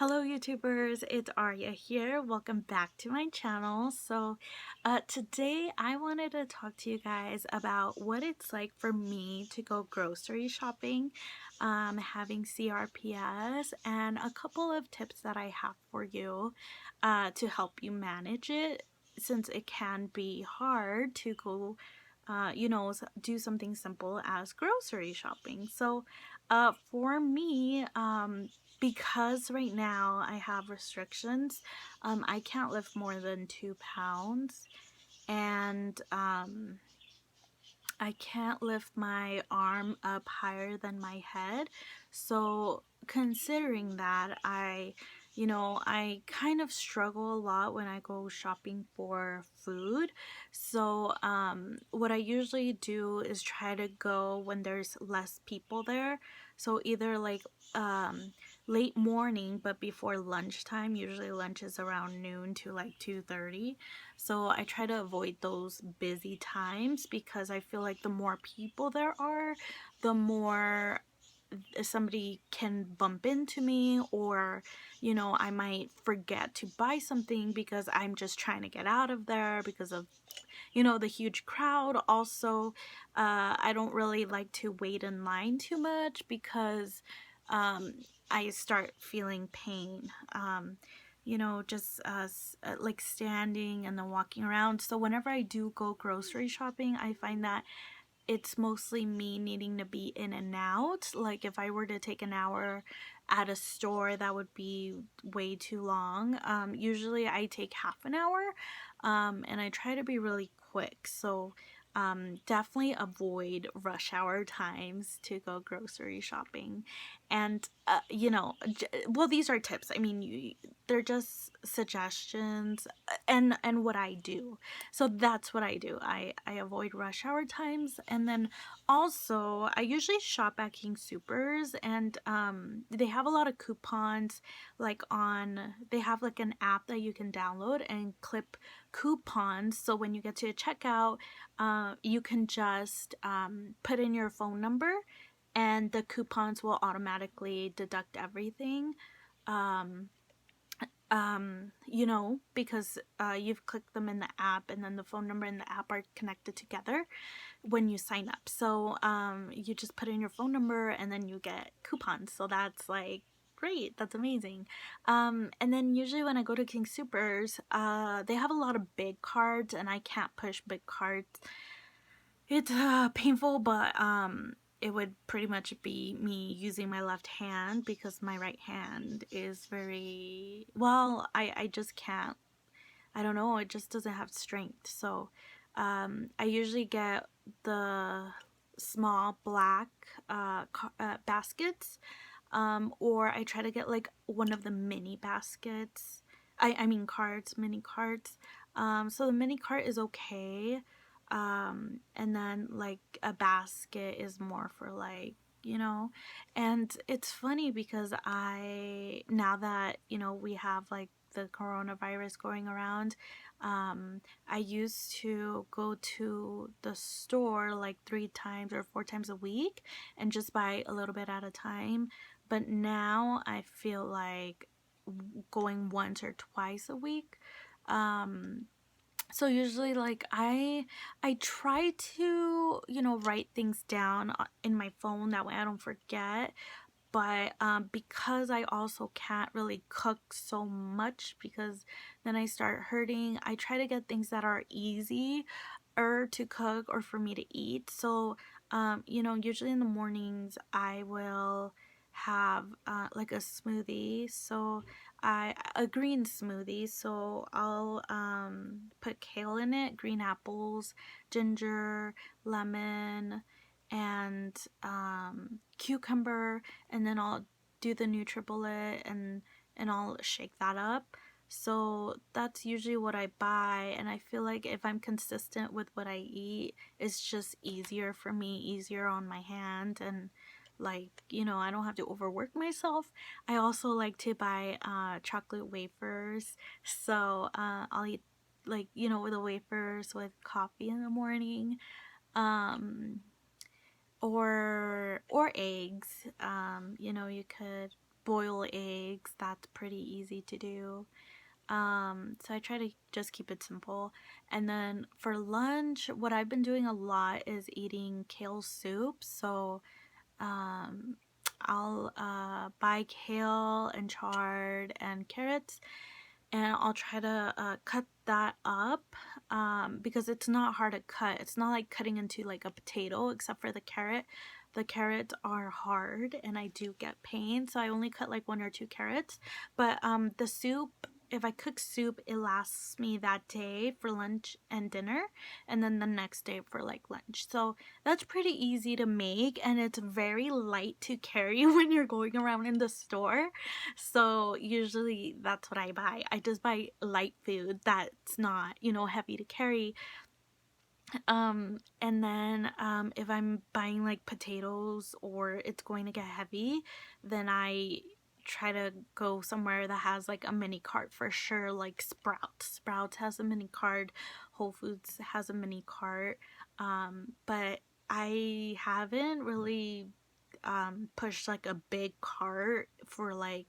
Hello YouTubers, it's Arya here. Welcome back to my channel. Today I wanted to talk to you guys about what it's like for me to go grocery shopping, having CRPS, and a couple of tips that I have for you to help you manage it, since it can be hard to go do something simple as grocery shopping. For me, because right now I have restrictions, I can't lift more than 2 pounds, and I can't lift my arm up higher than my head. So considering that, I kind of struggle a lot when I go shopping for food. What I usually do is try to go when there's less people there. So either late morning, but before lunchtime. Usually lunch is around noon to like 2:30. So I try to avoid those busy times because I feel like the more people there are, the more somebody can bump into me, or I might forget to buy something because I'm just trying to get out of there because of the huge crowd. Also, I don't really like to wait in line too much because um, I start feeling pain. Like standing and then walking around. So whenever I do go grocery shopping, I find that it's mostly me needing to be in and out. Like if I were to take an hour at a store, that would be way too long. Usually I take half an hour, and I try to be really quick. Definitely avoid rush hour times to go grocery shopping. And, well, these are tips. I mean, they're just suggestions, and what I do. So that's what I do. I avoid rush hour times, and then also I usually shop at King Supers, and they have a lot of coupons. They have like an app that you can download and clip coupons. So when you get to a checkout, you can just put in your phone number, and the coupons will automatically deduct everything. Um, because you've clicked them in the app, and then the phone number and the app are connected together when you sign up. You just put in your phone number and then you get coupons. So that's like great. That's amazing. And then usually when I go to King Supers, they have a lot of big cards, and I can't push big cards. It's painful, but it would pretty much be me using my left hand because my right hand is very well. I just can't. I don't know. It just doesn't have strength. I usually get the small black baskets, or I try to get like one of the mini baskets. I mean cards, mini cards. So the mini cart is okay. And then like a basket is more for and it's funny because now that, we have like the coronavirus going around, I used to go to the store like 3 times or 4 times a week and just buy a little bit at a time. But now I feel like going once or twice a week. So usually like I try to, write things down in my phone, that way I don't forget. But because I also can't really cook so much because then I start hurting, I try to get things that are easy or to cook or for me to eat. Usually in the mornings I will have like a smoothie. A green smoothie. So I'll put kale in it, green apples, ginger, lemon, and cucumber, and then I'll do the NutriBullet, and I'll shake that up. So that's usually what I buy, and I feel like if I'm consistent with what I eat, it's just easier for me, easier on my hand, and I don't have to overwork myself. I also like to buy chocolate wafers, so I'll eat with the wafers with coffee in the morning, um, or eggs. You could boil eggs. That's pretty easy to do. So I try to just keep it simple. And then for lunch, what I've been doing a lot is eating kale soup. So um, I'll buy kale and chard and carrots, and I'll try to cut that up because it's not hard to cut. It's not like cutting into like a potato, except for the carrot. The carrots are hard and I do get pain, so I only cut like 1 or 2 carrots. But the soup, if I cook soup, it lasts me that day for lunch and dinner, and then the next day for like lunch. So that's pretty easy to make, and it's very light to carry when you're going around in the store. So usually that's what I buy. I just buy light food that's not, heavy to carry. And then if I'm buying like potatoes or it's going to get heavy, then I try to go somewhere that has like a mini cart for sure, like Sprouts has a mini cart, Whole Foods has a mini cart. But I haven't really pushed like a big cart for like,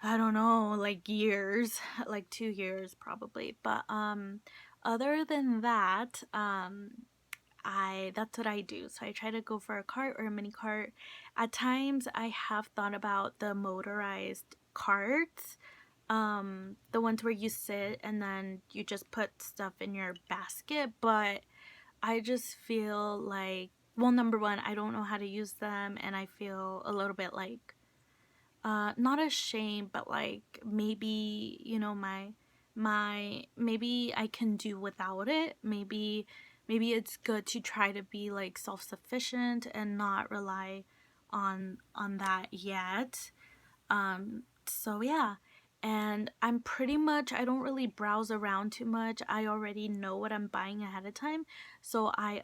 I don't know, like years, like 2 years probably. But other than that, that's what I do. So I try to go for a cart or a mini cart. At times I have thought about the motorized carts, the ones where you sit and then you just put stuff in your basket, but I just feel like, well, number one, I don't know how to use them, and I feel a little bit like not ashamed, but like maybe, maybe I can do without it. Maybe it's good to try to be like self-sufficient and not rely on that yet. So yeah. And I don't really browse around too much. I already know what I'm buying ahead of time. So I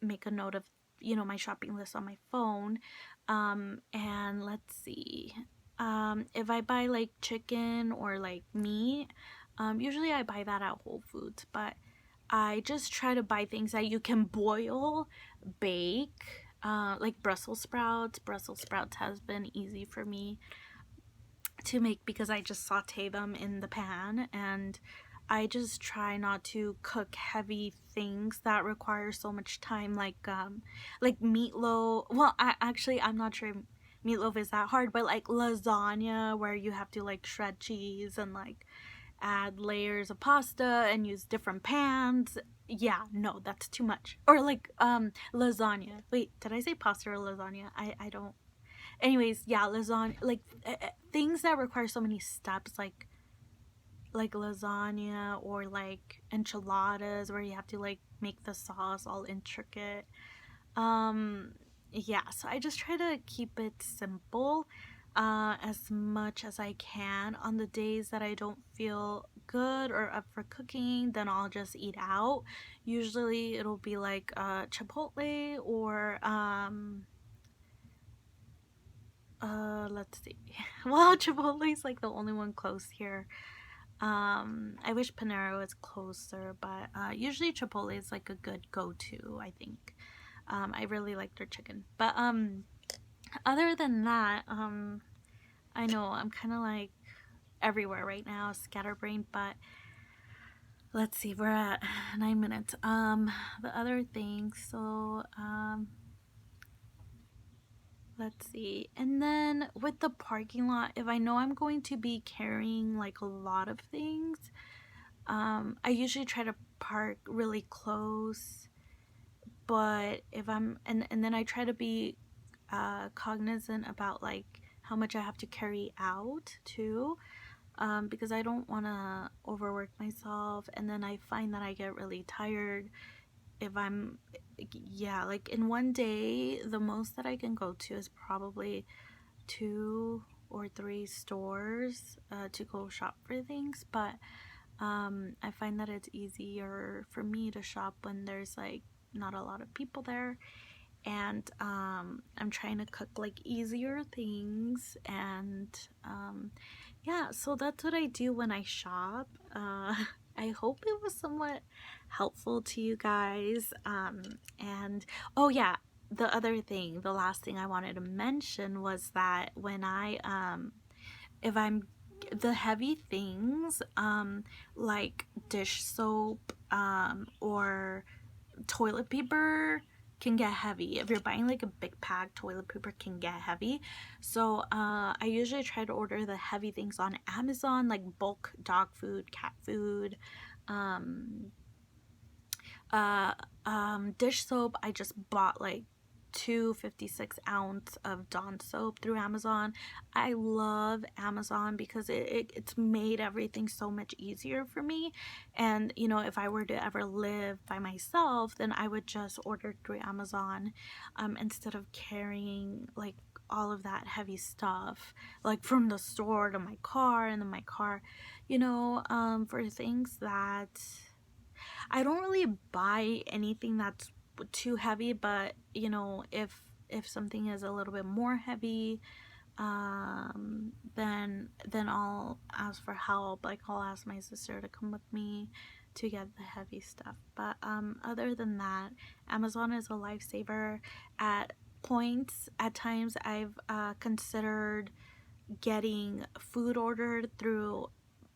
make a note of, my shopping list on my phone. And let's see. If I buy like chicken or like meat, usually I buy that at Whole Foods, but I just try to buy things that you can boil, bake, like Brussels sprouts. Brussels sprouts has been easy for me to make because I just saute them in the pan, and I just try not to cook heavy things that require so much time, like meatloaf. Well, I'm not sure meatloaf is that hard, but like lasagna where you have to like shred cheese and like add layers of pasta and use different pans. Yeah, no, that's too much. Or like lasagna. Wait, did I say pasta or lasagna? I don't. Anyways, yeah, lasagna, like things that require so many steps, like lasagna or like enchiladas where you have to like make the sauce all intricate. Yeah, so I just try to keep it simple as much as I can. On the days that I don't feel good or up for cooking, then I'll just eat out. Usually it'll be like Chipotle or let's see. Well, Chipotle is like the only one close here. I wish Panera was closer, but usually Chipotle is like a good go-to, I think. I really like their chicken. But other than that, I know I'm kind of like everywhere right now, scatterbrained, but let's see, we're at 9 minutes. The other thing, so let's see. And then with the parking lot, if I know I'm going to be carrying like a lot of things, I usually try to park really close. But if and then I try to be cognizant about like how much I have to carry out too, because I don't want to overwork myself, and then I find that I get really tired if I'm, yeah, like in one day the most that I can go to is probably 2 or 3 stores to go shop for things. But I find that it's easier for me to shop when there's like not a lot of people there, and I'm trying to cook like easier things, and yeah, so that's what I do when I shop. I hope it was somewhat helpful to you guys. And oh yeah, the other thing, the last thing I wanted to mention was that when I if I'm the heavy things, like dish soap, or toilet paper can get heavy. If you're buying like a big pack, toilet paper can get heavy. So I usually try to order the heavy things on Amazon, like bulk dog food, cat food, um, dish soap. I just bought like 256-ounce of Dawn soap through Amazon. I love Amazon because it's made everything so much easier for me. And you know, if I were to ever live by myself, then I would just order through Amazon, instead of carrying like all of that heavy stuff like from the store to my car, and then my car, you know, for things that I don't really buy anything that's too heavy, but you know, if something is a little bit more heavy, then I'll ask for help. Like I'll ask my sister to come with me to get the heavy stuff. But other than that, Amazon is a lifesaver. At points, at times, I've considered getting food ordered through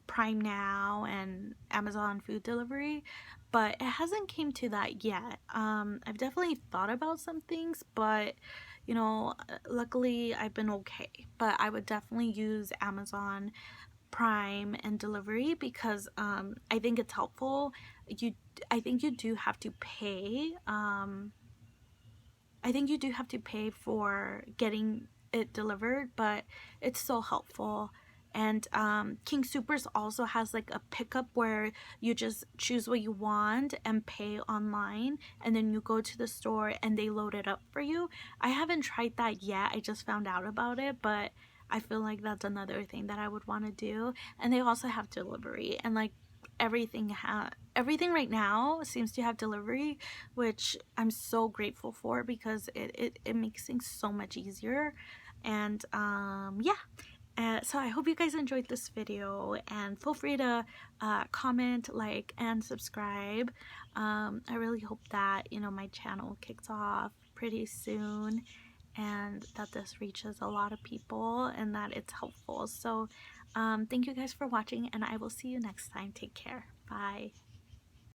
Prime Now and Amazon food delivery, but it hasn't came to that yet. I've definitely thought about some things, but you know, luckily I've been okay. But I would definitely use Amazon Prime and delivery because I think it's helpful. You, I think you do have to pay. I think you do have to pay for getting it delivered, but it's so helpful. And King Supers also has like a pickup where you just choose what you want and pay online, and then you go to the store and they load it up for you. I haven't tried that yet. I just found out about it, but I feel like that's another thing that I would want to do. And they also have delivery, and like everything right now seems to have delivery, which I'm so grateful for because it makes things so much easier. And yeah, so I hope you guys enjoyed this video, and feel free to comment, like, and subscribe. I really hope that, you know, my channel kicks off pretty soon and that this reaches a lot of people and that it's helpful. So thank you guys for watching, and I will see you next time. Take care. Bye.